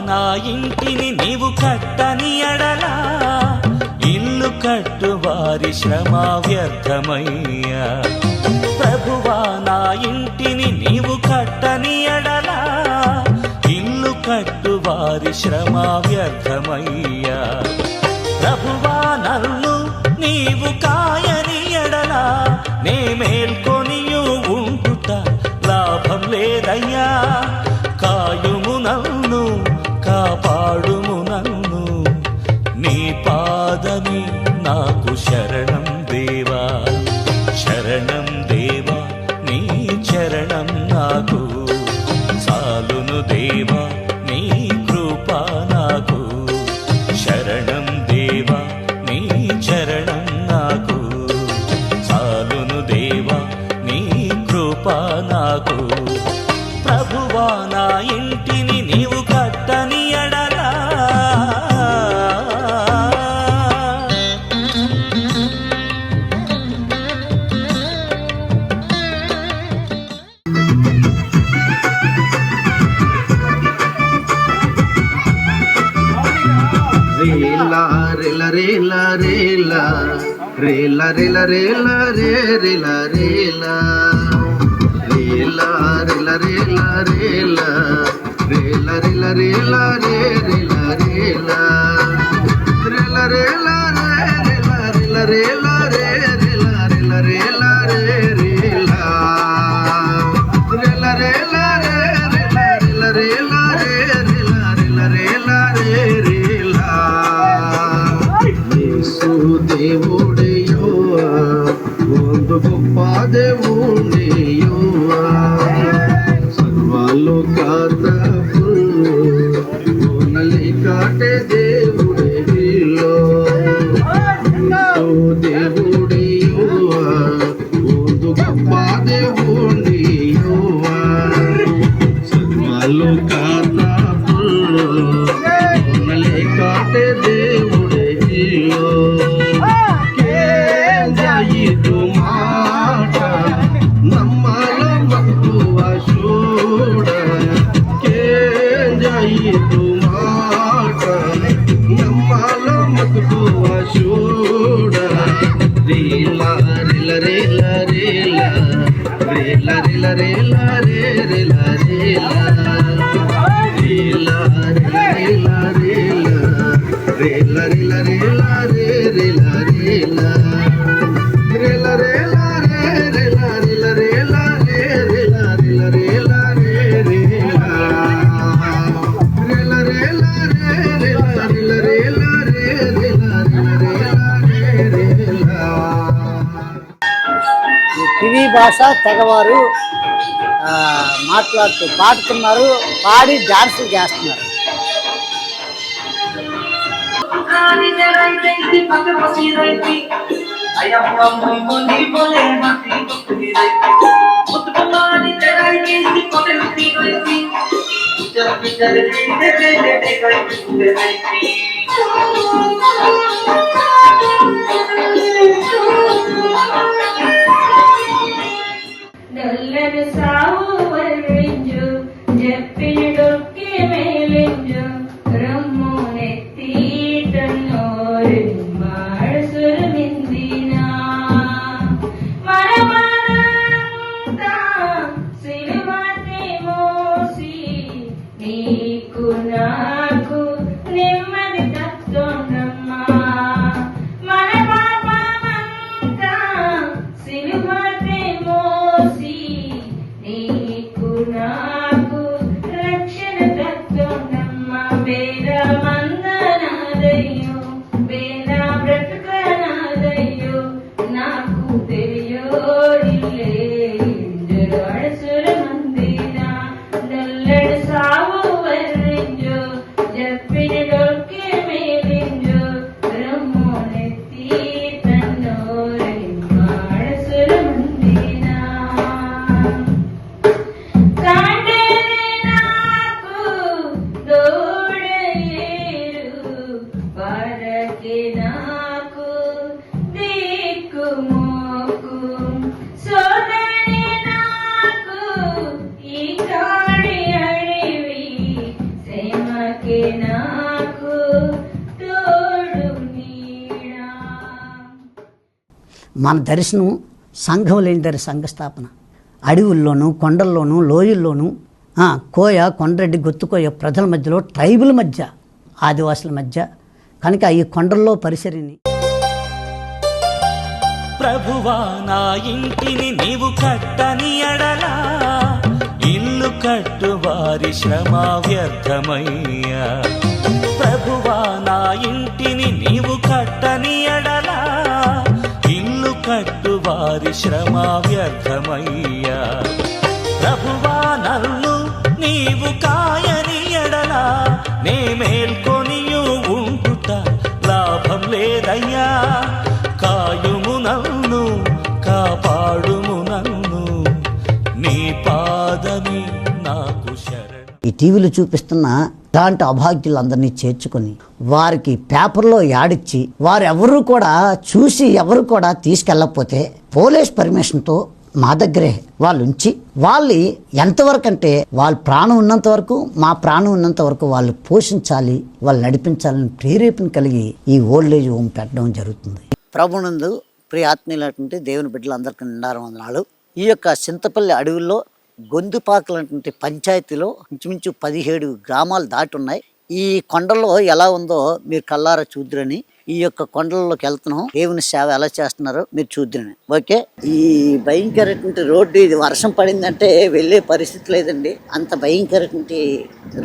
నా ఇంటిని నీవు కట్టని ఎడలా ఇల్లు కట్టు వారి శ్రమ వ్యర్థమయ్యా. ప్రభువా నా ఇంటిని నీవు కట్టని ఎడలా ఇల్లు కట్టు వారి శ్రమ వ్యర్థమయ్యా. ప్రభువా నన్ను నీవు కాయని ఎడలా నే మేల్కొనియు ఉంటుట లాభం లేదయ్యా. కాయుము నన్ను కాపాడుము నన్ను నీ పాదమి నాకు శరణం దేవా. శరణం దేవా నీ చరణం నాకు చాలును దేవా నీ కృప నాకు. శరణం దేవా నీ చరణం నాకు చాలును దేవా నీ కృప నాకు. ప్రభువా నా ఇంటిని నీవు కట్టని ఎడలా రేలా రేలా రేలా రేలా రేలా రేలా రేలా రే రేలా రేలా రేలా రేలా రేలా రేలా రేలా రేలా రేలా రే రేలా రేలా రేలా రేలా రేలా రేలా రేలా రే రేలా రేలా రేలా రే రేలా రేలా రేలా రేలా రేలా రేలా రే రేలా రేలా రేలా రే రేలా. యేసు దేవుడయ్యోవా ಒಂದು గొప్ప దేవుడయ్యోవా సర్వలోకాత పూర్ణలి కాటే దేవుడేలో. యేసు దేవుడయ్యోవా ಒಂದು గొప్ప దేవుడయ్యోవా సర్వలోకాత పూర్ణలి కాటే దేవుడేలో. ಇದು ಮಾಟ ನಮ್ಮಲ ಮಕ್ಕುವ ಶೂಡ ಕೇಂಜಾಯಿತು ಮಾಟ ನಮ್ಮಲ ಮಕ್ಕುವ ಶೂಡ. ರೇಲ ರೇಲ ರೇಲ ರೇಲ ರೇಲ ರೇಲ ರೇಲ ರೇ ರೇಲ ರೇಲ ರೇಲ ರೇಲ ರೇಲ ರೇಲ ರೇಲ ರೇಲ ರೇ ರೇಲ ರೇಲ ರೇಲ ರೇಲ ರೇ ರೇಲ ರೇಲ ರೇಲ ರೇ ರೇಲ ರೇಲ ರೇಲ ರೇ ರೇಲ ರೇಲ ರೇಲ ರೇ ರೇಲ ರೇಲ ರೇಲ ರೇ ರೇಲ ರೇಲ ರೇಲ ರೇ ರೇಲ. కివి భాష తెగవారు మాట్లాడుతూ పాడుతున్నారు, పాడి డాన్సులు చేస్తున్నారు. నల్లని సావు వర్ణించు చెప్పిన డొక్కి మేలించు రమ్ము నెత్తీటన్నోరు మాడసురమిందినా మరమరంతా సిలువని మోసి నీకు నాకు నెమ్మది తత్తుండమ్మా. మన పాపమంతా సిలువని మోసి నీకు నాకు రక్షణ తత్తుండమ్మా. వేద మందనాదయ్యో వేద బ్రతుకనాదయ్యో నాకు తెలియోడిల్లే ఇంజరు అడసుర మందిరా నల్లడి సావు వర్ణించు చెప్పిన డొక్కి వాక్కే నాకు తోడు నీడా. మన దర్శనం సంఘం లేని సంఘ స్థాపన. అడవుల్లోనూ కొండల్లోనూ లోయల్లోనూ కోయ కొండరెడ్డి గొత్తుకోయ ప్రజల మధ్యలో ట్రైబుల మధ్య ఆదివాసుల మధ్య కనుక ఈ కొండల్లో పరిసరిని ప్రభువా నా ఇంటిని నీవు కట్టని ఎడలా ఇల్లు కట్టు వారి శ్రమ వ్యర్థమయ్యా. ప్రభువా నా ఇంటిని నీవు కట్టని ఎడలా ఇల్లు కట్టు వారి శ్రమ వ్యర్థమయ్యా. ప్రభువా నన్ను నీవు కాయని ఎడలా నే మేల్కొనియు ఉంటుట లాభం లేదయ్యా. కాయుము నన్ను కాపాడుము నన్ను నీ పాదమి నాకు శరణం. ఈ టీవీలో చూపిస్తున్న ఇలాంటి అభాగ్యులందరినీ చేర్చుకొని వారికి పేపర్లో యాడిచ్చి వారు ఎవరు కూడా చూసి ఎవరు కూడా తీసుకెళ్ళకపోతే పోలీస్ పర్మిషన్తో మా దగ్గరే వాళ్ళు ఉంచి వాళ్ళు ఎంతవరకు అంటే వాళ్ళ ప్రాణం ఉన్నంత వరకు మా ప్రాణం ఉన్నంత వరకు వాళ్ళు పోషించాలి, వాళ్ళు నడిపించాలని ప్రేరేపణ కలిగి ఈ ఓల్డేజ్ హోమ్ పెట్టడం జరుగుతుంది. ప్రభునందు ప్రియ ఆత్మీయులైనటువంటి దేవుని బిడ్డలందరికీ నిండారు వందనాలు. ఈ యొక్క చింతపల్లి అడవుల్లో గొంతుపాకలటువంటి పంచాయతీలో ఇంచుమించు 17 గ్రామాలు దాటి ఉన్నాయి. ఈ కొండల్లో ఎలా ఉందో మీరు కల్లారా చూద్దురని ఈ యొక్క కొండల్లోకి వెళ్తున్నాం. దేవుని సేవ ఎలా చేస్తున్నారో మీరు చూద్దురని. ఓకే, ఈ భయంకరటువంటి రోడ్డు ఇది వర్షం పడిందంటే వెళ్ళే పరిస్థితి లేదండి, అంత భయంకరటువంటి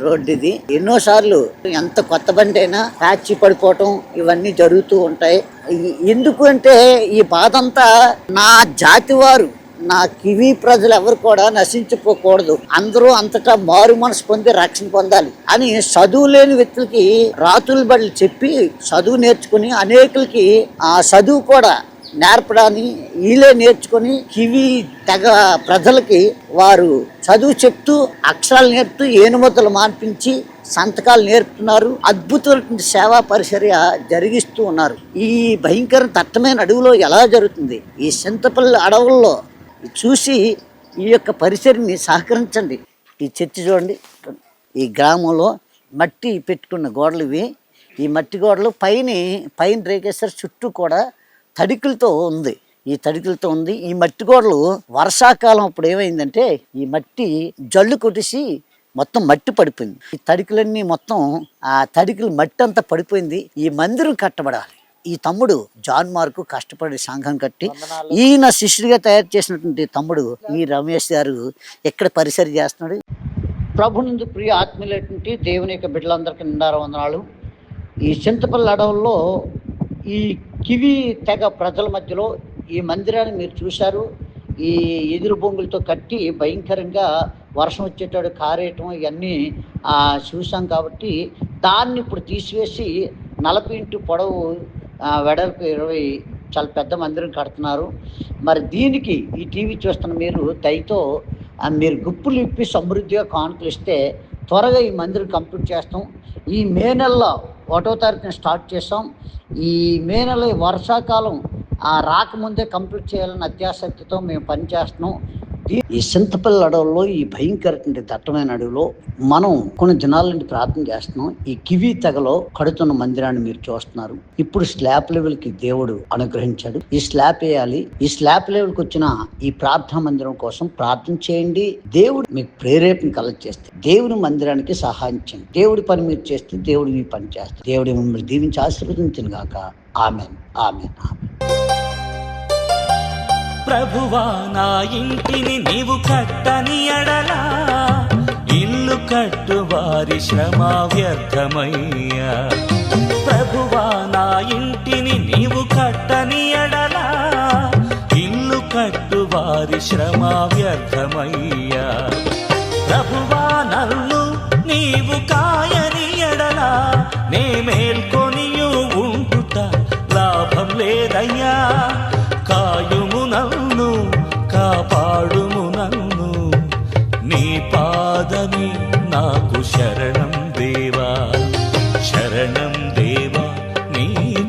రోడ్డు ఇది. ఎన్నోసార్లు ఎంత కొత్త బండి అయినా ప్యాచి పడిపోవటం ఇవన్నీ జరుగుతూ ఉంటాయి. ఎందుకు అంటే ఈ బాధ అంతా నా జాతి వారు, నా కివి ప్రజలు ఎవరు కూడా నశించిపోకూడదు, అందరూ అంతటా మారు మనసు పొంది రక్షణ పొందాలి అని చదువు లేని వ్యక్తులకి రాతుల బడులు చెప్పి చదువు నేర్చుకుని అనేకులకి ఆ చదువు కూడా నేర్పడాన్ని వీళ్ళే నేర్చుకొని కివి తెగ ప్రజలకి వారు చదువు చెప్తూ అక్షరాలు నేర్పుతూ ఏనుమతులు మాన్పించి సంతకాలు నేర్పుతున్నారు. అద్భుతమైన సేవా పరిచర్య జరిగిస్తూ ఉన్నారు. ఈ భయంకర దట్టమైన అడవిలో ఎలా జరుగుతుంది? ఈ చింతపల్లి అడవుల్లో చూసి ఈ యొక్క పరిసరిని సహకరించండి. ఈ చర్చి చూడండి, ఈ గ్రామంలో మట్టి పెట్టుకున్న గోడలు ఇవి. ఈ మట్టి గోడలు పైన రేకేశ్వర చుట్టూ కూడా తడికలతో ఉంది. ఈ మట్టి గోడలు వర్షాకాలం అప్పుడు ఏమైందంటే ఈ మట్టి జల్లు కొట్టేసి మొత్తం మట్టి పడిపోయింది. ఈ తడికలన్నీ మొత్తం ఆ తడికలు మట్టి అంతా పడిపోయింది. ఈ మందిరం కట్టబడాలి. ఈ తమ్ముడు జాన్ మార్కు కష్టపడి సంఘం కట్టి ఈయన శిష్యుడిగా తయారు చేసినటువంటి తమ్ముడు ఈ రమేష్ గారు ఎక్కడ పరిసరి చేస్తున్నాడు. ప్రభునందు ప్రియ ఆత్మీయులైనటువంటి దేవుని యొక్క బిడ్డలందరికీ నిండారు వందనాలు. ఈ చింతపల్లి అడవుల్లో ఈ కివి తెగ ప్రజల మధ్యలో ఈ మందిరాన్ని మీరు చూశారు. ఈ ఎదురు బొంగులతో కట్టి భయంకరంగా వర్షం వచ్చేటాడు కారేయటం ఇవన్నీ చూసాం. కాబట్టి దాన్ని ఇప్పుడు తీసివేసి 40 ఇంటూ పొడవు వెడల్పు 20 చాలా పెద్ద మందిరం కడుతున్నారు. మరి దీనికి ఈ టీవీ చూస్తున్న మీరు దయతో మీరు గుప్పులు ఇప్పి సమృద్ధిగా కానుకలు ఇస్తే త్వరగా ఈ మందిరం కంప్లీట్ చేస్తాం. ఈ మే నెలలో 1వ తారీఖున స్టార్ట్ చేస్తాం. ఈ మే నెల వర్షాకాలం రాకముందే కంప్లీట్ చేయాలని అత్యాసక్తితో మేము పనిచేస్తున్నాం. ఈ చింతపల్లి అడవుల్లో ఈ భయంకరమైన దట్టమైన అడవిలో మనం కొన్ని దినాల నుండి ప్రార్థన చేస్తున్నాం. ఈ కివి తెగలో కడుతున్న మందిరాన్ని మీరు చూస్తున్నారు. ఇప్పుడు స్లాబ్ లెవెల్ కి దేవుడు అనుగ్రహించాడు. ఈ స్లాబ్ వేయాలి. ఈ స్లాబ్ లెవెల్ కి వచ్చిన ఈ ప్రార్థనా మందిరం కోసం ప్రార్థన చేయండి. దేవుడు మీకు ప్రేరేపణ కలగజేస్తే దేవుని మందిరానికి సహాయం చేయండి. దేవుడి పని మీరు చేస్తే దేవుడు మీ పని చేస్తే దేవుడి మిమ్మల్ని దీవించి ఆశీర్వదించును గాక. Amen, amen, amen. ప్రభువా నా ఇంటిని నీవు కట్టని ఎడలా ఇల్లు కట్టు వారి శ్రమ వ్యర్థమయ్యా. ప్రభువా నా ఇంటిని నీవు కట్టని ఎడలా ఇల్లు కట్టు వారి శ్రమ వ్యర్థమయ్యా. ప్రభువా నన్ను నీవు కాయని ఎడలా నే మేల్కొనియు ఉంటుట లాభం లేదయ్యా. కాయుము నన్ను కాపాడుము నన్ను నీ పాదమి నాకు శరణం దేవా. శరణం దేవా నీ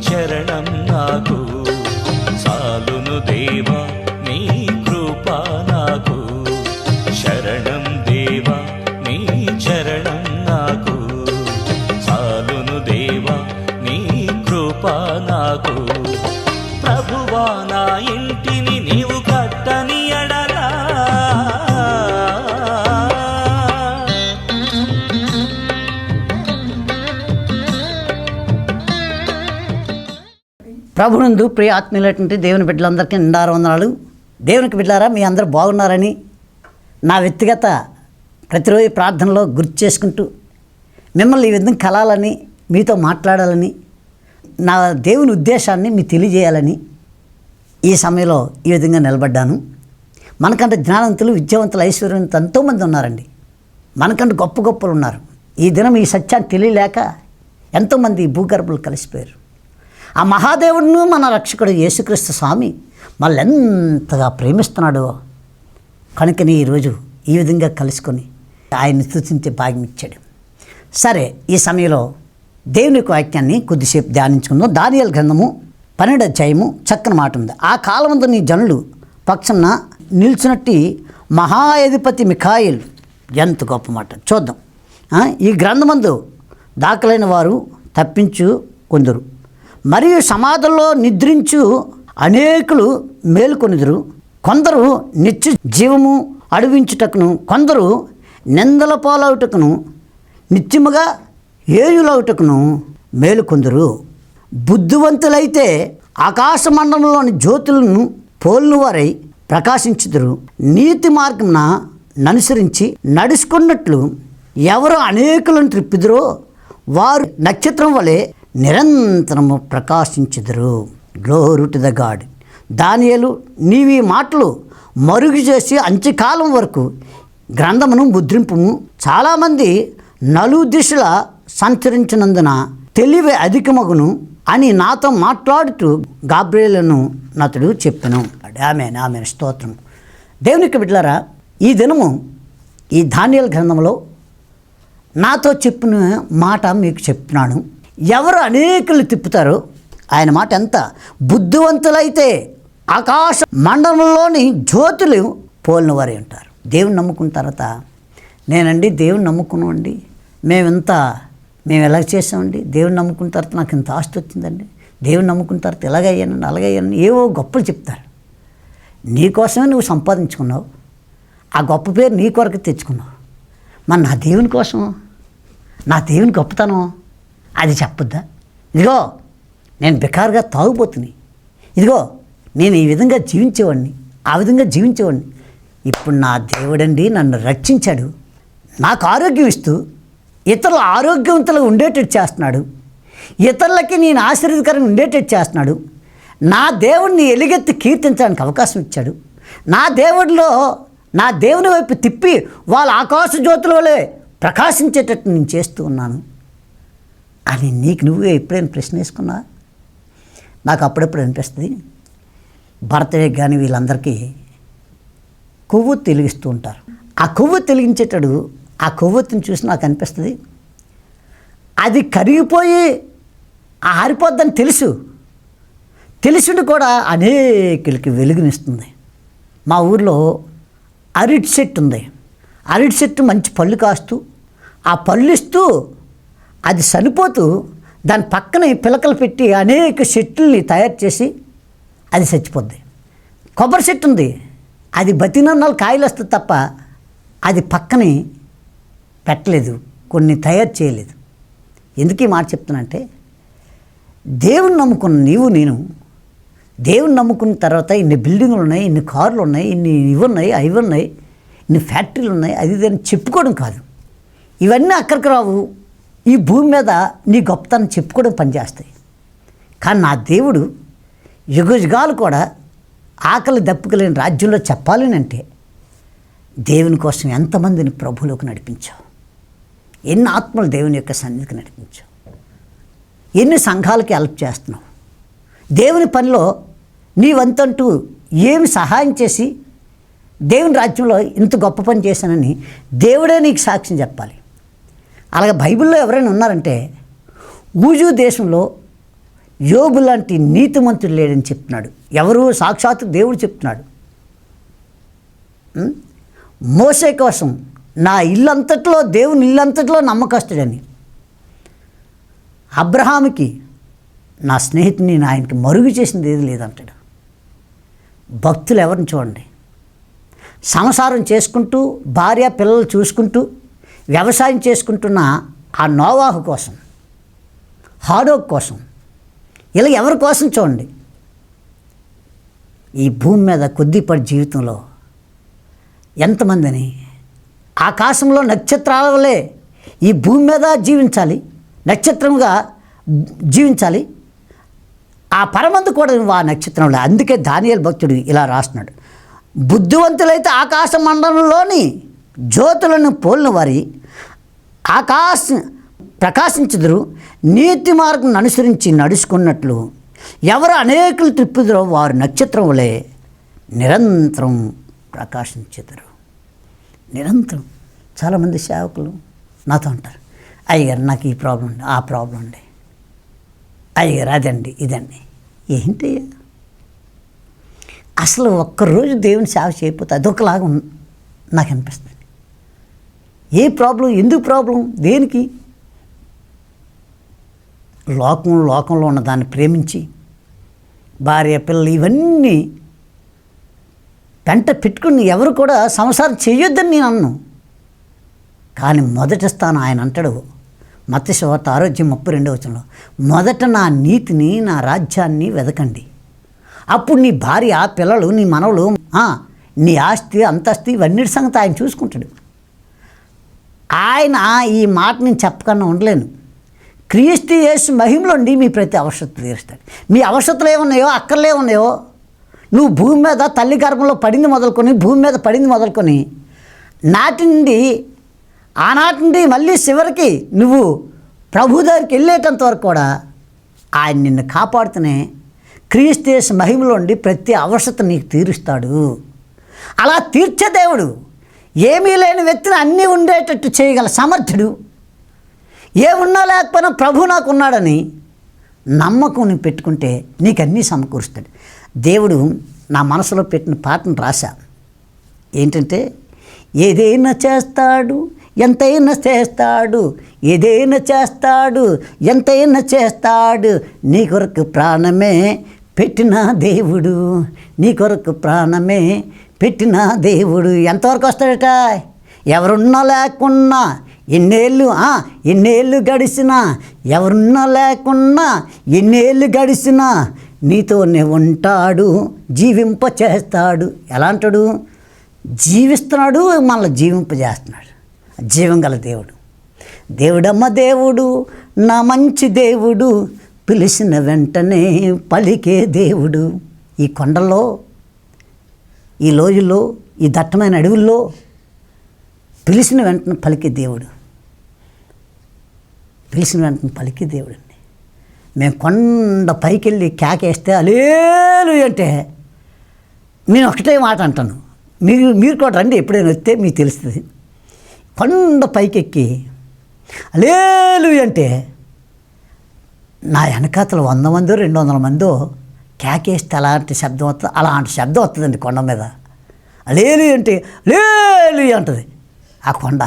చరణం నాకు చాలును దేవా నీ కృప నాకు. శరణం దేవా నీ చరణం నాకు ప్రభునందు ప్రియ ఆత్మీయులైనటువంటి దేవుని బిడ్డలందరికీ నిండారు వందనాలు. దేవునికి బిడ్డలారా, మీ అందరూ బాగున్నారని నా వ్యక్తిగత ప్రతిరోజు ప్రార్థనలో గుర్తు చేసుకుంటూ మిమ్మల్ని ఈ విధంగా కలాలని, మీతో మాట్లాడాలని, నా దేవుని ఉద్దేశాన్ని మీకు తెలియజేయాలని ఈ సమయంలో ఈ విధంగా నిలబడ్డాను. మనకంటే జ్ఞానవంతులు, విద్యావంతులు, ఐశ్వర్యవంతులు ఎంతోమంది ఉన్నారండి. మనకంటే గొప్ప గొప్పలు ఉన్నారు. ఈ దినం ఈ సత్యాన్ని తెలియలేక ఎంతోమంది భూగర్భులు కలిసిపోయారు. ఆ మహాదేవుడును మన రక్షకుడు యేసుక్రీస్తు స్వామి మళ్ళీ ఎంతగా ప్రేమిస్తున్నాడో కనుకని ఈరోజు ఈ విధంగా కలుసుకొని ఆయన్ని స్తుతించే భాగ్యం ఇచ్చాడు. సరే, ఈ సమయంలో దేవుని యొక్క వాక్యాన్ని కొద్దిసేపు ధ్యానించుకుందాం. దానియేలు గ్రంథము 12వ అధ్యాయము చక్కని మాట ఉంది. ఆ కాలమందు నీ జనులు పక్షంన నిల్చున్నట్టి మహాధిపతి మిఖాయిల్. ఎంత గొప్ప మాట చూద్దాం. ఈ గ్రంథమందు దాఖలైన వారు తప్పించు కొందరు, మరియు సమాధుల్లో నిద్రించు అనేకులు మేలుకొనిదురు. కొందరు నిత్య జీవము అడువించుటకును, కొందరు నిందల పాలవుటకును, నిత్యముగా ఏయులవుటకును మేలుకొందురు. బుద్ధివంతులైతే ఆకాశమండలంలోని జ్యోతులను పోలిన వారై ప్రకాశించుదురు. నీతి మార్గమున ననుసరించి నడుచుకున్నట్లు ఎవరు అనేకులను త్రిప్పుదురో వారు నక్షత్రం వలె నిరంతరము ప్రకాశించుదురు. Glory to the god. దానియేలు, నీవి మాటలు మరుగు చేసి అంత్యకాలం వరకు గ్రంథమును ముద్రింపుము. చాలామంది నలుదిశల సంచరించినందున తెలివి అధికమగును అని నాతో మాట్లాడుతూ గాబ్రియేలును నతుడు చెప్పెను. ఆమేన్, ఆమేన్, స్తోత్రం. దేవునికి బిడ్డలారా, ఈ దినము ఈ దానియేలు గ్రంథంలో నాతో చెప్పిన మాట మీకు చెప్తున్నాను. ఎవరు అనేకులు తిప్పుతారో ఆయన మాట ఎంత బుద్ధివంతులైతే ఆకాశ మండలంలోని జ్యోతులు పోలిన వారే ఉంటారు. దేవుని నమ్ముకున్న తర్వాత, నేనండి దేవుని నమ్ముకున్నామండి, మేము ఎలా చేసామండి, దేవుని నమ్ముకున్న తర్వాత నాకు ఇంత ఆస్తి వచ్చిందండి, దేవుని నమ్ముకున్న తర్వాత ఎలాగయ్యానండి, అలాగయ్యానండి, ఏవో గొప్పలు చెప్తారు. నీకోసమే నువ్వు సంపాదించుకున్నావు, ఆ గొప్ప పేరు నీ కొరకు తెచ్చుకున్నావు. మరి నా దేవుని కోసం, నా దేవుని గొప్పతనం అది చెప్పొద్దా? ఇదిగో నేను బెకారుగా తాగుపోతున్నాయి, ఇదిగో నేను ఈ విధంగా జీవించేవాడిని, ఆ విధంగా జీవించేవాడిని. ఇప్పుడు నా దేవుడండి నన్ను రక్షించాడు, నాకు ఆరోగ్యం ఇస్తూ ఇతరులు ఆరోగ్యవంతులుగా ఉండేటట్టు చేస్తున్నాడు, ఇతరులకి నేను ఆశీర్వదకరంగా ఉండేటట్టు చేస్తున్నాడు. నా దేవుడిని ఎలుగెత్తి కీర్తించడానికి అవకాశం ఇచ్చాడు. నా దేవుని వైపు తిప్పి వాళ్ళ ఆకాశ జ్యోతుల వలె ప్రకాశించేటట్టు నేను చేస్తూ ఉన్నాను అని నీకు నువ్వే ఎప్పుడైనా ప్రశ్న వేసుకున్నా? నాకు అప్పుడప్పుడు అనిపిస్తుంది, బర్త్డే కానీ వీళ్ళందరికీ కొవ్వొత్తి వెలిగిస్తూ ఉంటారు. ఆ కొవ్వొత్తి వెలిగించేటాడు, ఆ కొవ్వొత్తిని చూసి నాకు అనిపిస్తుంది, అది కరిగిపోయి ఆరిపోద్దని తెలుసుడు కూడా అనేకులకి వెలుగునిస్తుంది. మా ఊర్లో అరటి చెట్టు ఉంది. అరటి చెట్టు మంచి పళ్ళు కాస్తూ, ఆ పళ్ళు ఇస్తూ అది చనిపోతూ దాని పక్కన పిలకలు పెట్టి అనేక చెట్లని తయారు చేసి అది చచ్చిపోద్ది. కొబ్బరి చెట్టు ఉంది, అది బతినన్నాళ్ళు కాయలు వస్తుంది తప్ప అది పక్కనే పెట్టలేదు, కొన్ని తయారు చేయలేదు. ఎందుకు ఈ మాట చెప్తున్నానంటే, దేవుని నమ్ముకున్న నేను దేవుని నమ్ముకున్న తర్వాత ఇన్ని బిల్డింగులు ఉన్నాయి, ఇన్ని కార్లు ఉన్నాయి, ఇన్ని ఇవి ఉన్నాయి, ఇన్ని ఫ్యాక్టరీలు ఉన్నాయి, అది ఇది అని చెప్పుకోవడం కాదు. ఇవన్నీ అక్కడికి రావు. ఈ భూమి మీద నీ గొప్పతనం చెప్పుకోవడం పనిచేస్తాయి. కానీ నా దేవుడు యుగాలు కూడా ఆకలి దప్పుకలేని రాజ్యంలో చెప్పాలని అంటే దేవుని కోసం ఎంతమందిని ప్రభువులోకి నడిపించావు, ఎన్ని ఆత్మలు దేవుని యొక్క సన్నిధికి నడిపించావు, ఎన్ని సంఘాలకి హెల్ప్ చేస్తున్నావు, దేవుని పనిలో నీవంతంటూ ఏమి సహాయం చేసి దేవుని రాజ్యంలో ఇంత గొప్ప పని చేశానని దేవుడే నీకు సాక్ష్యం చెప్పాలి. అలాగే బైబిల్లో ఎవరైనా ఉన్నారంటే ఊజు దేశంలో యోబు లాంటి నీతిమంతుడు లేడని చెప్తున్నాడు. ఎవరు? సాక్షాత్తు దేవుడు చెప్తున్నాడు. మోసే కోసం నా ఇల్లంతట్లో, దేవుని ఇల్లంతట్లో నమ్మకస్తుడని. అబ్రహాముకి నా స్నేహితుని ఆయనకి మరుగు చేసింది ఏది లేదంటాడు. భక్తులు ఎవరిని చూడండి, సంసారం చేసుకుంటూ భార్య పిల్లలు చూసుకుంటూ వ్యవసాయం చేసుకుంటున్న ఆ నోవాహు కోసం, హాడోక్ కోసం ఇలా ఎవరి కోసం చూడండి. ఈ భూమి మీద కొద్దిపాటి జీవితంలో ఎంతమందిని ఆకాశంలో నక్షత్రాల వలె ఈ భూమి మీద జీవించాలి, నక్షత్రంగా జీవించాలి. ఆ పరమందు కూడా ఆ నక్షత్రంలో. అందుకే దానియేలు భక్తుడు ఇలా రాస్తున్నాడు, బుద్ధివంతులైతే ఆకాశ మండలంలోని జ్యోతులను పోలిన వారి ప్రకాశించుదురు, నీతి మార్గం అనుసరించి నడుచుకున్నట్లు ఎవరు అనేకులు త్రిప్పుదురో వారు నక్షత్రం వలె నిరంతరం ప్రకాశించుదురు. నిరంతరం. చాలామంది సేవకులు నాతో అంటారు, అయ్యగారు నాకు ఈ ప్రాబ్లం ఉంది, ఆ ప్రాబ్లం ఉంది, అయ్యగారు అదండి ఇదండి. ఏంటి అసలు ఒక్కరోజు దేవుని సేవ చేయకపోతే అదొకలాగా నాకు అనిపిస్తుంది. ఏ ప్రాబ్లం, ఎందుకు ప్రాబ్లం, దేనికి? లోకంలో ఉన్న దాన్ని ప్రేమించి భార్య పిల్లలు ఇవన్నీ పెంట పెట్టుకుని ఎవరు కూడా సంసారం చేయొద్దని నేను అన్నాను. కానీ మొదటి స్థానం ఆయన అంటాడు మత్తయి సువార్త 6:32 మొదట నా నీతిని, నా రాజ్యాన్ని వెదకండి, అప్పుడు నీ భార్య, పిల్లలు, నీ మనవలు, నీ ఆస్తి అంతస్తు ఇవన్నిటి సంగతి ఆయన చూసుకుంటాడు. ఆయన ఈ మాట నేను చెప్పకుండా ఉండలేను. క్రీస్తు యేసు మహిమలోండి మీ ప్రతి అవసరం తీరుస్తాడు. మీ అవసరతలు ఏమున్నాయో, అక్కర్లే ఉన్నాయో, నువ్వు భూమి మీద తల్లి గర్భంలో పడింది మొదలుకొని, భూమి మీద పడింది మొదలుకొని నాటి నుండి, ఆనాటి నుండి మళ్ళీ చివరికి నువ్వు ప్రభు దగ్గరికి వెళ్ళేటంత వరకు కూడా ఆయన నిన్ను కాపాడుతూనే క్రీస్తు యేసు మహిమలోండి ప్రతి అవసరత నీకు తీరుస్తాడు. అలా తీర్చే దేవుడు, ఏమీ లేని వ్యక్తిని అన్నీ ఉండేటట్టు చేయగల సమర్థుడు. ఏమున్నా లేకపోయినా ప్రభు నాకు ఉన్నాడని నమ్మకం నువ్వు పెట్టుకుంటే నీకు అన్నీ సమకూరుస్తాడు. దేవుడు నా మనసులో పెట్టిన పాటను రాశా. ఏంటంటే, ఏదైనా చేస్తాడు, ఎంతైనా చేస్తాడు, ఏదైనా చేస్తాడు, ఎంతైనా చేస్తాడు, నీ కొరకు ప్రాణమే పెట్టిన దేవుడు, నీ కొరకు ప్రాణమే పెట్టిన దేవుడు. ఎంతవరకు వస్తాడట? ఎవరున్నా లేకున్నా, ఎన్నేళ్ళు గడిచినా, ఎవరున్నా లేకున్నా, ఎన్నేళ్ళు గడిచినా నీతోనే ఉంటాడు, జీవింప చేస్తాడు. ఎలా అంటాడు? జీవిస్తున్నాడు, మనల్ని జీవింపజేస్తున్నాడు. జీవం గల దేవుడు. దేవుడమ్మ దేవుడు, నా మంచి దేవుడు, పిలిచిన వెంటనే పలికే దేవుడు. ఈ కొండల్లో, ఈ లోయల్లో, ఈ దట్టమైన అడవుల్లో పిలిచిన వెంటనే పలికే దేవుడు. పిలిచిన వెంటనే పలికే దేవుడు అండి. మేము కొండ పైకి వెళ్ళి కేకేస్తే హల్లెలూయా అంటే నేను ఒకటే మాట అంటాను, మీరు కూడా రండి, ఎప్పుడైనా వస్తే మీకు తెలుస్తుంది. కొండ పైకెక్కి హల్లెలూయా అంటే నా వెనకాతల 100 మందో 200 మందో కేకేస్తే అలాంటి శబ్దం వస్తుంది, అలాంటి శబ్దం వస్తుందండి కొండ మీద. హల్లెలూయా అంటే హల్లెలూయా అంటుంది ఆ కొండ.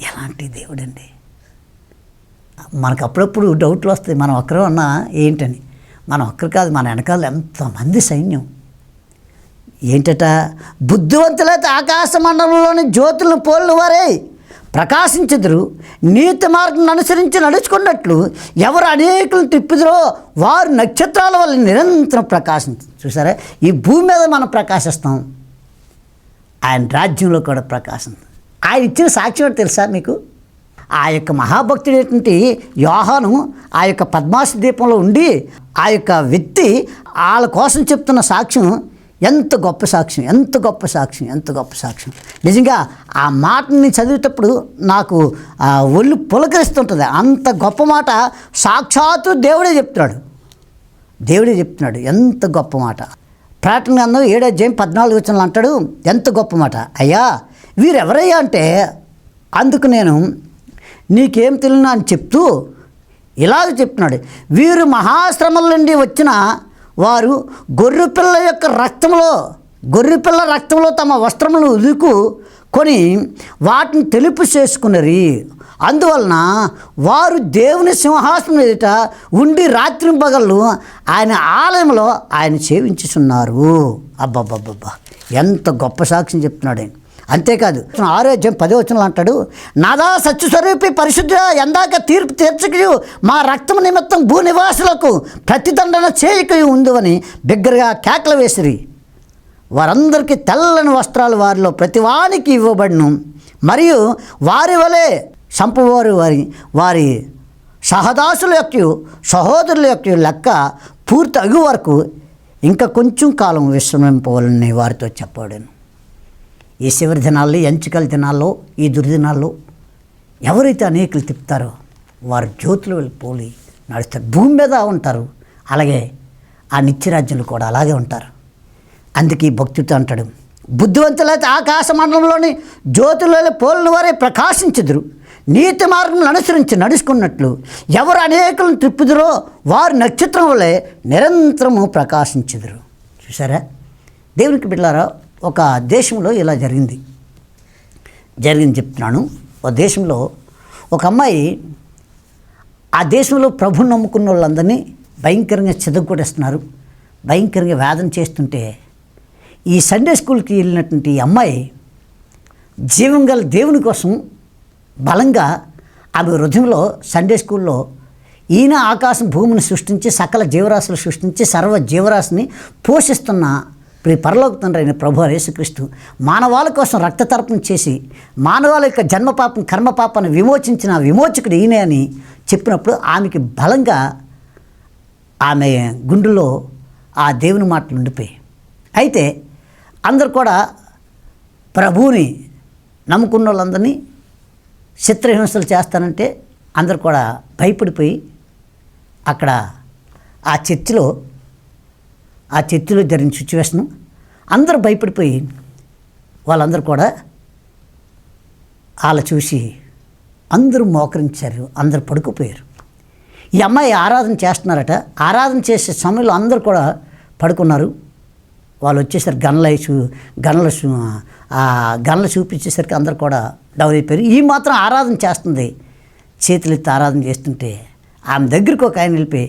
ఎలాంటి దేవుడండి. మనకు అప్పుడప్పుడు డౌట్లు వస్తాయి, మనం ఒక్కరే ఉన్నా ఏంటని. మనం ఒక్కరు కాదు, మన వెనకాల ఎంతమంది సైన్యం. ఏంటట? బుద్ధివంతులైతే ఆకాశ మండలంలోని జ్యోతులను పోలిన వారే ప్రకాశించుదురు, నీతి మార్గం అనుసరించి నడుచుకున్నట్లు ఎవరు అనేకులు తిప్పుదురో వారు నక్షత్రాల వల్ల నిరంతరం ప్రకాశించు. చూసారా, ఈ భూమి మీద మనం ప్రకాశిస్తాం, ఆయన రాజ్యంలో కూడా ప్రకాశం. ఆయన ఇచ్చిన సాక్ష్యం తెలుసా మీకు? ఆ యొక్క మహాభక్తుడైనటువంటి యోహాను ఆ యొక్క పద్మాస దీపంలో ఉండి ఆ యొక్క వ్యక్తి వాళ్ళ కోసం చెప్తున్న సాక్ష్యం ఎంత గొప్ప సాక్ష్యం, ఎంత గొప్ప సాక్ష్యం, ఎంత గొప్ప సాక్ష్యం. నిజంగా ఆ మాటని చదివేటప్పుడు నాకు ఒళ్ళు పులకరిస్తుంటుంది. అంత గొప్ప మాట సాక్షాత్తు దేవుడే చెప్తున్నాడు. దేవుడే చెప్తున్నాడు. ఎంత గొప్ప మాట. ప్రకటన గ్రంథం 7:14 అంటాడు, ఎంత గొప్ప మాట. అయ్యా వీరెవరయ్యా అంటే, అందుకు నేను నీకేం తెలియనా అని చెప్తూ ఇలాగ చెప్తున్నాడు, వీరు మహాశ్రమల నుండి వచ్చిన వారు గొర్రెపిల్ల యొక్క గొర్రెపిల్ల రక్తంలో తమ వస్త్రములను ఉదుకుకొని వాటిని తెలుపు చేసుకున్నరి. అందువలన వారు దేవుని సింహాసనం ఎదుట ఉండి రాత్రి పగళ్ళు ఆయన ఆలయంలో ఆయన సేవించుచున్నారు. అబ్బబ్బబ్బబ్బా, ఎంత గొప్ప సాక్ష్యం చెప్తున్నాడు ఆయన. అంతేకాదు 6వ అధ్యాయం 10వ వచనంలో అంటాడు, నాదా సత్యస్వరూపి పరిశుద్ధ ఎందాక తీర్పు తీర్చకయు మా రక్తము నిమిత్తం భూనివాసులకు ప్రతిదండన చేయకయు ఉందని బిగ్గరగా కేకలు వేసిరి. వారందరికీ తెల్లని వస్త్రాలు వారిలో ప్రతివానికి ఇవ్వబడును, మరియు వారి వలె చంపువారు వారి సహదాసుల యొక్క సహోదరుల యొక్క లెక్క పూర్తి అగు వరకు ఇంకా కొంచెం కాలం విశ్రమింపవాలని వారితో చెప్పాడాను. ఈ చివరి దినాల్లో, ఎంచుకల దినాల్లో, ఈ దుర్దినాల్లో ఎవరైతే అనేకులు తిప్పుతారో వారు జ్యోతులు వెళ్ళిపోయి నడుస్తారు, భూమి మీద ఉంటారు. అలాగే ఆ నిత్యరాజ్యులు కూడా అలాగే ఉంటారు. అందుకే ఈ భక్తుడితో అంటాడు, బుద్ధివంతులైతే ఆకాశ మండలంలోని జ్యోతులలో పోలిన వారే ప్రకాశించుదురు, నీతి మార్గంలో అనుసరించి నడుచుకున్నట్లు ఎవరు అనేకులను తిప్పుదురో వారు నక్షత్రం వలె నిరంతరము ప్రకాశించుదురు. చూసారా, దేవునికి బిడ్డలారా, ఒక దేశంలో ఇలా జరిగింది చెప్తున్నాను. ఒక దేశంలో ఒక అమ్మాయి ఆ దేశంలో ప్రభుని నమ్ముకున్న వాళ్ళందరినీ భయంకరంగా చితగొట్టేస్తున్నారు, భయంకరంగా వేదన చేస్తుంటే ఈ సండే స్కూల్కి వెళ్ళినటువంటి ఈ అమ్మాయి జీవం గల దేవుని కోసం బలంగా ఆమె హృదయంలో సండే స్కూల్లో ఈయన ఆకాశం భూమిని సృష్టించి సకల జీవరాశులు సృష్టించి సర్వ జీవరాశిని పోషిస్తున్న పరలోక తండ్రి అయిన ప్రభు యేసుక్రీస్తు మానవాళి కోసం రక్తతర్పణ చేసి మానవాళి యొక్క జన్మపాపం కర్మపాపాన్ని విమోచించిన విమోచకుడు ఈయనే అని చెప్పినప్పుడు ఆమెకి బలంగా ఆమె గుండెలో ఆ దేవుని మాటలు ఉండిపోయి, అయితే అందరు కూడా ప్రభువుని నమ్ముకున్న వాళ్ళందరినీ చిత్రహింసలు చేస్తానంటే అందరు కూడా భయపడిపోయి అక్కడ ఆ చర్చిలో జరిగిన సిచ్యువేషను అందరూ భయపడిపోయి వాళ్ళందరూ కూడా వాళ్ళ చూసి అందరూ మోకరించారు, అందరూ పడుకుపోయారు. ఈ అమ్మాయి ఆరాధన చేస్తున్నారట. ఆరాధన చేసే సమయంలో అందరూ కూడా పడుకున్నారు. వాళ్ళు వచ్చేసరికి గన్లు చూపించేసరికి అందరు కూడా డౌన్ అయిపోయారు. ఈ మాత్రం ఆరాధన చేస్తుంది, చేతులెత్తి ఆరాధన చేస్తుంటే ఆమె దగ్గరికి ఒక ఆయన వెళ్ళిపోయి,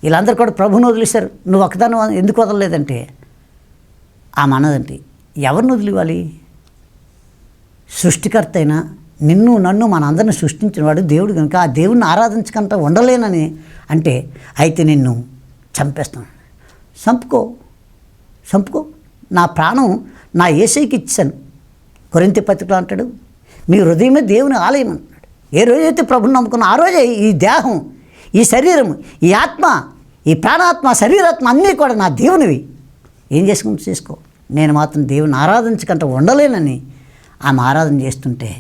వీళ్ళందరూ కూడా ప్రభువుని వదిలేశారు, నువ్వు ఒకదాన్ని ఎందుకు వదలలేదంటే ఆమె అన్నదంటే, ఎవరిని వదిలివ్వాలి? సృష్టికర్త అయినా నిన్ను నన్ను మన అందరిని సృష్టించినవాడు దేవుడు కనుక ఆ దేవుడిని ఆరాధించకుండా ఉండలేనని అంటే, అయితే నిన్ను చంపేస్తాను, చంపుకో, నా ప్రాణం నా యేసయ్యకి ఇచ్చాను. కొరింథీ పత్రికలో అంటాడు, మీ హృదయమే దేవుని ఆలయం అంటాడు. ఏ రోజైతే ప్రభుని నమ్ముకున్నా ఆ రోజే ఈ దేహం, ఈ శరీరం, ఈ ఆత్మ, ఈ ప్రాణాత్మ, శరీరాత్మ అన్నీ కూడా నా దేవునివి, ఏం చేసుకుంటూ చేసుకో, నేను మాత్రం దేవుని ఆరాధించకుండా ఉండలేనని ఆమె ఆరాధన చేస్తుంటే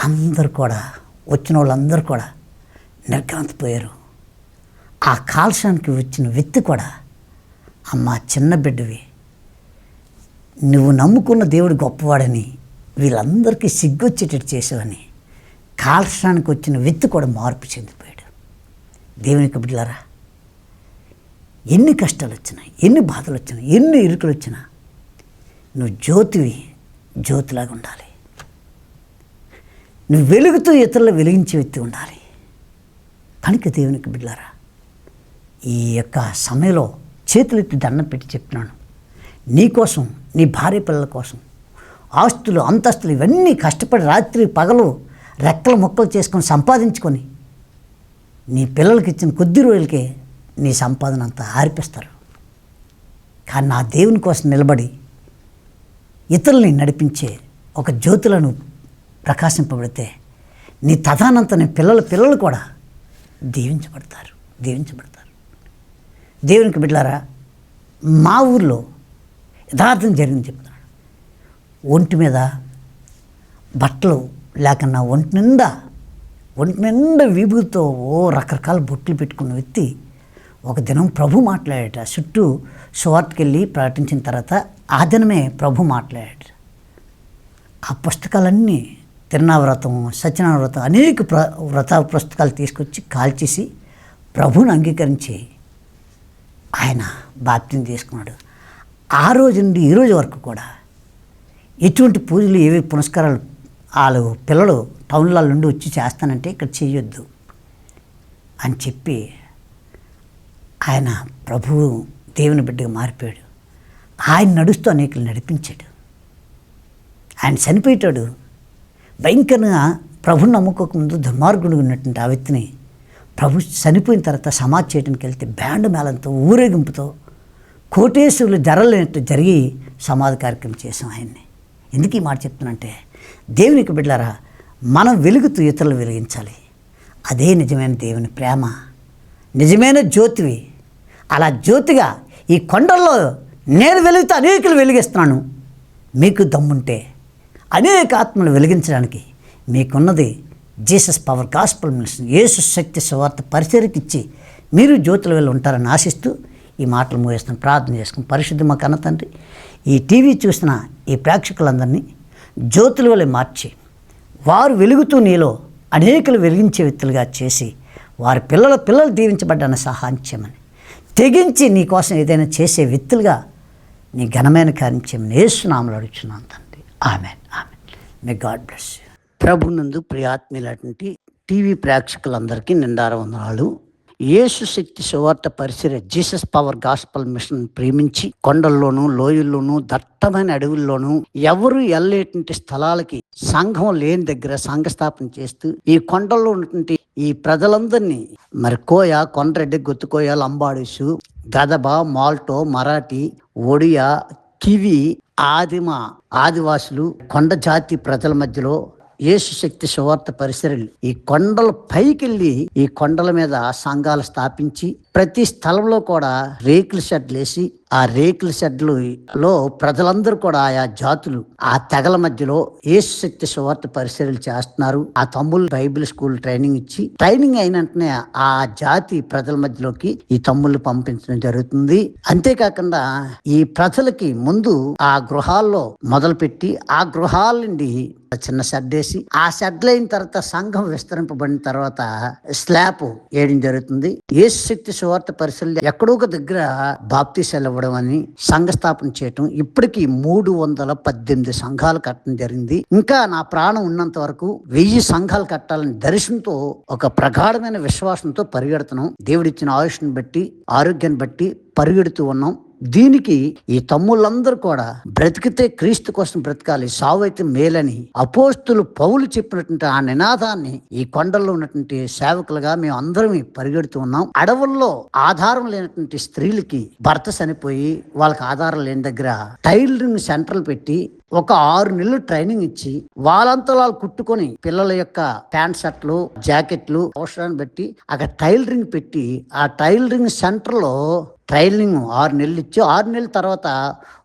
అందరూ కూడా వచ్చిన వాళ్ళందరూ కూడా నిర్ఘాంతపోయారు. ఆ కాల్షానికి వచ్చిన వ్యక్తి కూడా, అమ్మ చిన్న బిడ్డవి, నువ్వు నమ్ముకున్న దేవుడు గొప్పవాడని వీళ్ళందరికీ సిగ్గొచ్చేటట్టు చేసావని కాల్షానికి వచ్చిన వ్యక్తి కూడా మార్పు చెందిపోయాడు. దేవునికి బిడ్డలారా, ఎన్ని కష్టాలు వచ్చినా, ఎన్ని బాధలు వచ్చినా, ఎన్ని ఇరుకులు వచ్చినా నువ్వు జ్యోతిలాగా ఉండాలి. నువ్వు వెలుగుతూ ఇతరులు వెలిగించే వ్యక్తి ఉండాలి. కనుక దేవునికి బిడ్డలారా, ఈ యొక్క సమయంలో చేతులెత్తి దండం పెట్టి చెప్తున్నాను, నీకోసం, నీ భార్య పిల్లల కోసం ఆస్తులు అంతస్తులు ఇవన్నీ కష్టపడి రాత్రి పగలు రెక్కలు ముక్కలు చేసుకొని సంపాదించుకొని నీ పిల్లలకి ఇచ్చిన కొద్ది రోజులకే నీ సంపాదన అంతా ఆరిపిస్తారు. కానీ నా దేవుని కోసం నిలబడి ఇతరుల్ని నడిపించే ఒక జ్యోతులను ప్రకాశింపబడితే నీ తదానంత నీ పిల్లలు కూడా దీవించబడతారు. దేవునికి బిడ్డలారా, మా ఊర్లో యథార్థం జరిగింది చెప్తున్నాడు. ఒంటి మీద బట్టలు లేకన్నా ఒంటి నిండా విభూతితో రకరకాల బొట్లు పెట్టుకున్న వ్యక్తి ఒక దినం ప్రభు మాట్లాడాట. చుట్టూ సువార్తకెళ్ళి ప్రకటించిన తర్వాత ఆ దినమే ప్రభు మాట్లాడాడు. ఆ పుస్తకాలన్నీ తిరునావ్రతం, సత్యనారాయణ వ్రతం, అనేక వ్రత పుస్తకాలు తీసుకొచ్చి కాల్చేసి ప్రభువుని అంగీకరించి ఆయన బాప్తిజం తీసుకున్నాడు. ఆ రోజు నుండి ఈ రోజు వరకు కూడా ఎటువంటి పూజలు, ఏవి పునస్కారాలు వాళ్ళు పిల్లలు టౌన్ల నుండి వచ్చి చేస్తానంటే ఇక్కడ చేయొద్దు అని చెప్పి ఆయన ప్రభువు దేవుని బిడ్డగా మారిపోయాడు. ఆయన నడుస్తూ అనేకులు నడిపించాడు. ఆయన చనిపోయేటాడు. భయంకరంగా ప్రభుని నమ్ముకోకముందు దుర్మార్గుడు ఉన్నటువంటి ఆ వ్యక్తిని ప్రభు చనిపోయిన తర్వాత సమాధి చేయడానికి వెళ్తే బ్యాండ్ మేళంతో ఊరేగింపుతో కోటేశ్వరులు జరలేనట్టు జరిగి సమాధి కార్యక్రమం చేసాం ఆయన్ని. ఎందుకు ఈ మాట చెప్తున్నానంటే, దేవునికి బిడ్డలారా, మనం వెలుగుతూ ఇతరులు వెలిగించాలి. అదే నిజమైన దేవుని ప్రేమ, నిజమైన జ్యోతివి. అలా జ్యోతిగా ఈ కొండల్లో నేను వెలుగుతూ అనేకులు వెలిగిస్తున్నాను. మీకు దమ్ముంటే అనేక ఆత్మలు వెలిగించడానికి మీకున్నది జీసస్ పవర్ గాస్పల్ మినిస్ట్రీ, యేసు శక్తి సువార్త పరిచర్యకి ఇచ్చి మీరు జ్యోతుల వెళ్ళి ఉంటారని ఆశిస్తూ ఈ మాటలు ముగిస్తాను. ప్రార్థన చేసుకుని, పరిశుద్ధ మా కన్న తండ్రి, ఈ టీవీ చూసిన ఈ ప్రేక్షకులందరినీ జ్యోతుల వలె మార్చి వారు వెలుగుతూ నీలో అనేకలు వెలిగించే వ్యక్తులుగా చేసి వారి పిల్లలు దీవించబడ్డాన్ని సహాయం చేయమని, తెగించి నీ కోసం ఏదైనా చేసే వ్యక్తులుగా నీ ఘనమైన కార్యం చేయమని యేసునామములో అడుగుచున్నాను తండ్రి. Amen, amen. May God bless you. ప్రభునందు ప్రియాత్మీయులైనటువంటి టీవీ ప్రేక్షకులందరికీ నిండార వందనాలు. యేసు శక్తి సువార్త పరిచర్య జీసస్ పవర్ గాస్పల్ మిషన్ ప్రేమించి కొండల్లోనూ లోయల్లోనూ దట్టమైన అడవుల్లోనూ ఎవరు వెళ్ళేటువంటి స్థలాలకి సంఘం లేని దగ్గర సంఘ స్థాపన చేస్తూ ఈ కొండల్లో ఉన్నటువంటి ఈ ప్రజలందరినీ మరి కోయ, కొండరెడ్డి, గొత్తుకోయ, లంబాడీసు, గదబ, మాల్టో, మరాఠీ, ఒడియా, కివి, ఆదివాసులు, కొండ జాతి ప్రజల మధ్యలో యేసు శక్తి సువార్త పరిసరలు ఈ కొండల పైకెళ్ళి ఈ కొండల మీద సంఘాలు స్థాపించి ప్రతి స్థలంలో కూడా రేకుల షెడ్లు వేసి ఆ రేకుల షెడ్లలో ప్రజలందరూ కూడా ఆయా జాతులు ఆ తెగల మధ్యలో యేసు శక్తి సువార్త పరిసరలు చేస్తున్నారు. ఆ తమ్ముళ్ళు బైబిల్ స్కూల్ ట్రైనింగ్ ఇచ్చి ట్రైనింగ్ అయిన వెంటనే ఆ జాతి ప్రజల మధ్యలోకి ఈ తమ్ముళ్ళు పంపించడం జరుగుతుంది. అంతేకాకుండా ఈ ప్రజలకి ముందు ఆ గృహాల్లో మొదలుపెట్టి ఆ గృహాల నుండి చిన్న షెడ్ వేసి ఆ షెడ్లు అయిన తర్వాత సంఘం విస్తరింపబడిన తర్వాత స్లాబ్ వేయడం జరుగుతుంది. యేసు శక్తి సువార్త పరిశీలన ఎక్కడో ఒక దగ్గర బాప్తీసాలు ఇవ్వడం అని సంఘ స్థాపన చేయటం, ఇప్పటికి 318 సంఘాలు కట్టడం జరిగింది. ఇంకా నా ప్రాణం ఉన్నంత వరకు 1000 సంఘాలు కట్టాలని దర్శనంతో ఒక ప్రగాఢమైన విశ్వాసంతో పరిగెడుతున్నాం. దేవుడిచ్చిన ఆయుష్ని బట్టి ఆరోగ్యాన్ని బట్టి పరిగెడుతూ ఉన్నాం. దీనికి ఈ తమ్ముళ్ళందరూ కూడా బ్రతికితే క్రీస్తు కోసం బ్రతకాలి, సావైతే మేలని అపోస్తులు పౌలు చెప్పినటువంటి ఆ నినాదాన్ని ఈ కొండల్లో ఉన్నటువంటి సేవకులుగా మేము అందరం పరిగెడుతూ ఉన్నాం. అడవుల్లో ఆధారం లేనటువంటి స్త్రీలకి భర్త చనిపోయి వాళ్ళకి ఆధారం లేని దగ్గర టైలరింగ్ సెంటర్లు పెట్టి ఒక 6 నెలలు ట్రైనింగ్ ఇచ్చి వాళ్ళంతా వాళ్ళు కుట్టుకొని పిల్లల యొక్క ప్యాంట్ షర్ట్లు, జాకెట్లు అవసరాన్ని బట్టి అక్కడ టైలరింగ్ పెట్టి ఆ టైలరింగ్ సెంటర్లో ట్రైనింగ్ 6 నెలలు ఇచ్చి 6 నెలల తర్వాత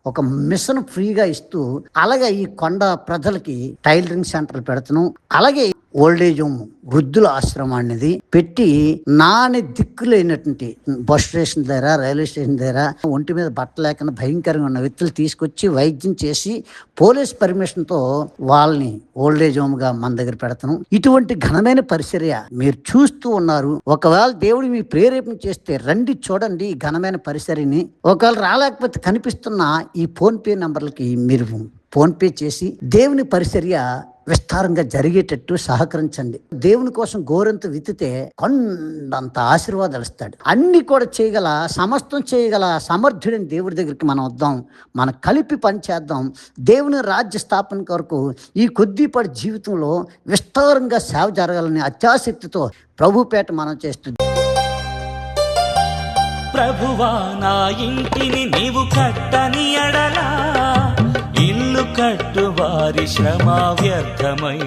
ఒక మిషన్ ఫ్రీగా ఇస్తూ అలాగే ఈ కొండ ప్రజలకి టైలరింగ్ సెంటర్లు పెడుతున్నాం. అలాగే ఓల్డేజ్ హోమ్, వృద్ధుల ఆశ్రమం అనేది పెట్టి నాని దిక్కులేనటువంటి బస్ స్టేషన్ దగ్గర, రైల్వే స్టేషన్ దగ్గర ఒంటి మీద బట్ట లేకుండా భయంకరంగా ఉన్న వ్యక్తులు తీసుకొచ్చి వైద్యం చేసి పోలీస్ పర్మిషన్తో వాళ్ళని ఓల్డేజ్ హోమ్ గా మన దగ్గర పెడతాం. ఇటువంటి ఘనమైన పరిచర్య మీరు చూస్తూ ఉన్నారు. ఒకవేళ దేవుడు మీ ప్రేరేపణ చేస్తే రండి, చూడండి ఈ ఘనమైన పరిచర్యని. ఒకవేళ రాలేకపోతే కనిపిస్తున్న ఈ ఫోన్ పే నంబర్లకి మీరు ఫోన్ పే చేసి దేవుని పరిచర్య విస్తారంగా జరిగేటట్టు సహకరించండి. దేవుని కోసం గోరంత విత్తితే కొండంత ఆశీర్వాదాలు ఇస్తాడు. అన్ని కూడా చేయగల, సమస్తం చేయగల సమర్థుడైన దేవుడి దగ్గరికి మనం వద్దాం. మనం కలిపి పనిచేద్దాం. దేవుని రాజ్య స్థాపన కొరకు ఈ కొద్దిపాటి జీవితంలో విస్తారంగా సేవ జరగాలని అత్యాసక్తితో ప్రభుపేట మనం చేస్తుంది. ప్రభువా, నా ఇంటిని నీవు కట్టని ఎడలా ఇల్లు కట్టు వారి శ్రమ వ్యర్థమై